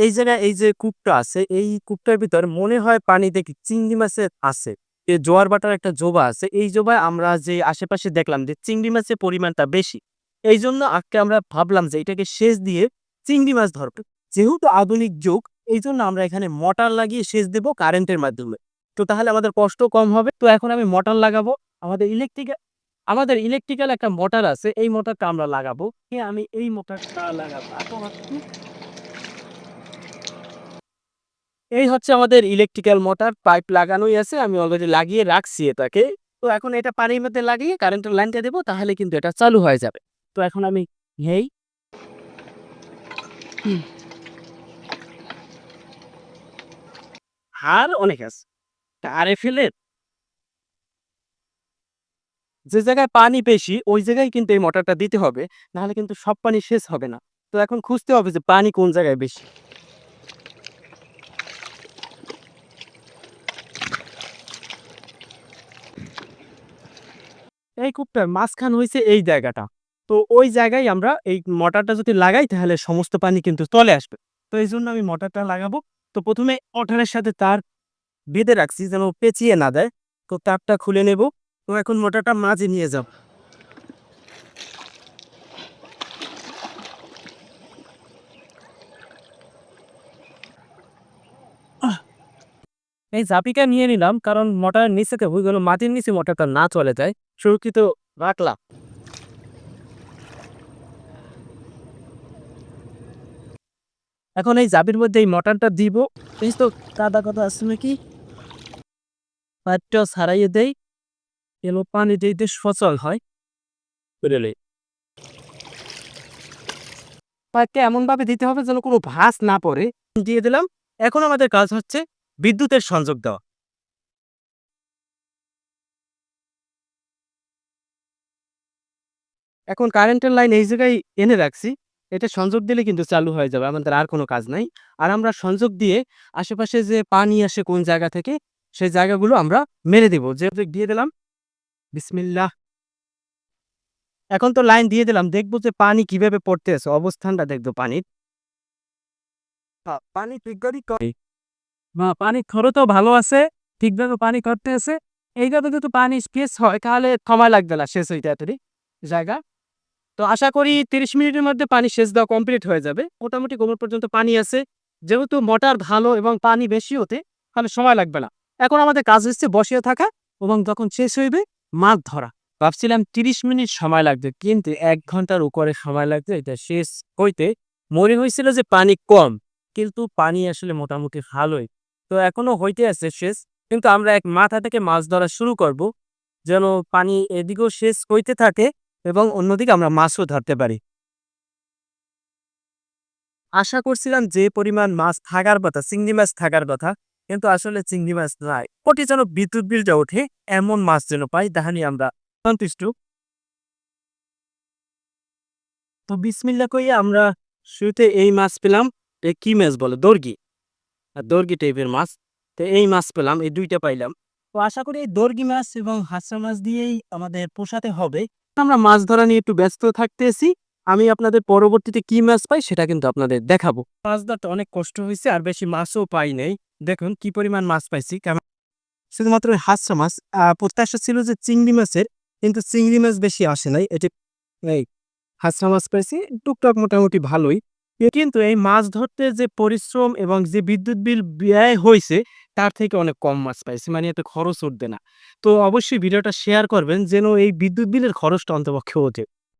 এই জায়গায় এই যে কূপটা আছে, এই কূপটার ভিতর মনে হয় পানি দেখি চিংড়ি মাছের আছে। জোয়ার ভাটার একটা জোবা আছে। এই জোবায় আমরা যে আশেপাশে দেখলাম যে চিংড়ি মাছের পরিমাণটা বেশি। এইজন্য আজকে আমরা ভাবলাম যে এটাকে সেচ দিয়ে চিংড়ি মাছ ধরব। যেহেতু আধুনিক যুগ, এইজন্য আমরা এখানে মোটর লাগিয়ে সেচ দেব কারেন্টের মাধ্যমে। তো তাহলে আমাদের কষ্ট কম হবে। তো এখন আমি মোটর লাগাবো। আমাদের ইলেকট্রিক্যাল একটা মোটর আছে। এই মোটরটা আমরা লাগাবো। আমি এই মোটরটা লাগাবো। এই হচ্ছে আমাদের ইলেকট্রিক্যাল মোটর, পাইপ লাগানোই আছে। আমি অলরেডি লাগিয়ে রাখছি এটাকে। তো এখন এটা পানির মধ্যে লাগিয়ে কারেন্টের লাইনটা দেব, তাহলে কিন্তু এটা চালু হয়ে যাবে। তো এখন আমি এই হুম, আর অনেক আছে। আরে ফেলে যে জায়গায় পানি বেশি ওই জায়গায় কিন্তু এই মোটরটা দিতে হবে। নাহলে কিন্তু সব পানি শেষ হবে না। তো এখন খুঁজতে হবে যে পানি কোন জায়গায় বেশি। এই কূপটার মাঝখান হইছে এই জায়গাটা। তো ওই জায়গায় আমরা এই মোটরটা যদি লাগাই তাহলে সমস্ত পানি কিন্তু চলে আসবে। তো এইজন্য আমি মোটরটা লাগাবো। তো ১ম এ মোটরের সাথে তার বেঁধে রাখছি যেন পেঁচিয়ে না দেয়। তো তারটা খুলে নেব। তো এখন মোটরটা মাঝে নিয়ে যাব। আহ! এই চাবিটা নিয়ে নিলাম কারণ মোটরের নিচে থেকে ওই গেল মাটির নিচে মোটরটা না চলে যায়। সুরক্ষিত রাখলাম। এখন এই চাবির মধ্যে এই মোটরটা দিব। এই তো কাদা আছে নাকি? পাইপটা ছাড়াইয়ে দেই। এলো পানি দিতে সচল হয়। বেরোলে পাইপটা এমনভাবে দিতে হবে যেন কোনো ভাঁজ না পড়ে। দিয়ে দিলাম। এখন আমাদের কাজ হচ্ছে বিদ্যুতের সংযোগ দেওয়া। এখন কারেন্টের লাইন এই জায়গায় এনে রাখছি। এটা সংযোগ দিলে কিন্তু চালু হয়ে যাবে। আমাদের আর কোনো কাজ নাই। আর আমরা সংযোগ দিয়ে আশেপাশে যে পানি আসে কোন জায়গা থেকে, সেই জায়গাগুলো আমরা মেরে দিব। যেহেতু দিয়ে দিলাম। বিসমিল্লাহ। এখন তো লাইন দিয়ে দিলাম। দেখব যে পানি কিভাবে পড়তেছে, অবস্থানটা দেখব পানির। পানি ঠিকভাবেই পানির খরচও ভালো আছে। ঠিকভাবে পানি করতেছে। এইভাবে যদি পানি স্পেস হয় তাহলে সময় লাগবে না শেষ হইতে তাড়াতাড়ি জায়গা। তো আশা করি ৩০ মিনিটের মধ্যে পানি সেচ দেওয়া কমপ্লিট হয়ে যাবে। মোটামুটি কোমর পর্যন্ত পানি আছে। যেহেতু মোটর ভালো এবং পানি বেশি হতে তাহলে সময় লাগবে না। এখন আমাদের কাজ হচ্ছে বসিয়ে থাকা এবং যখন শেষ হইবে মাছ ধরা। ভাবছিলাম ৩০ মিনিট সময় লাগবে কিন্তু ১ ঘন্টার উপরে সময় লাগবে এটা শেষ হইতে। মনে হয়েছিল যে পানি কম, কিন্তু পানি আসলে মোটামুটি ভালোই। তো এখনো হইতে আছে শেষ। কিন্তু আমরা এক মাথা থেকে মাছ ধরা শুরু করব যেন পানি এদিকেও শেষ হইতে থাকে এবং অন্যদিকে আমরা মাছও ধরতে পারি। আশা করছিলাম যে পরিমাণ মাছ থাকার কথা, চিংড়ি মাছ থাকার কথা, কিন্তু আসলে চিংড়ি মাছ নাই। ওটি যেন বিদ্যুৎ বিলটা ওঠে এমন মাছ যেন পাই, তাহা নিয়ে আমরা সন্তুষ্ট। তো বিসমিল্লাহ কইয়া আমরা শুরুতে এই মাছ পেলাম। কি মাছ বলে? দর্গি। দর্গি টাইপের মাছ। তো এই মাছ পেলাম, এই ২ টা পাইলাম। তো আশা করি এই দর্গি মাছ এবং হাঁসা মাছ দিয়েই আমাদের পোষাতে হবে। আমরা মাছ ধরা নিয়ে একটু ব্যস্ত থাকতেছি। আমি আপনাদের পরবর্তীতে কি মাছ পাই সেটা কিন্তু আপনাদের দেখাবো। মাছ ধরতে অনেক কষ্ট হইছে আর বেশি মাছও পাই নাই। দেখুন কি পরিমাণ মাছ পাইছি। শুধুমাত্র ওই হাঁসা মাছ। প্রত্যাশা ছিল যে চিংড়ি মাছের, কিন্তু চিংড়ি মাছ বেশি আসে নাই। এই হাঁসা মাছ পাইছি টুকটাক মোটামুটি ভালোই। কিন্তু এই মাছ ধরতে যে পরিশ্রম এবং যে বিদ্যুৎ বিল ব্যয় হইছে তার থেকে অনেক কম মাছ পাইছি। মানে এতে খরচ উঠবে না। তো অবশ্যই ভিডিওটা শেয়ার করবেন যেন এই বিদ্যুৎ বিলের খরচটা অন্তপক্ষে ওঠে।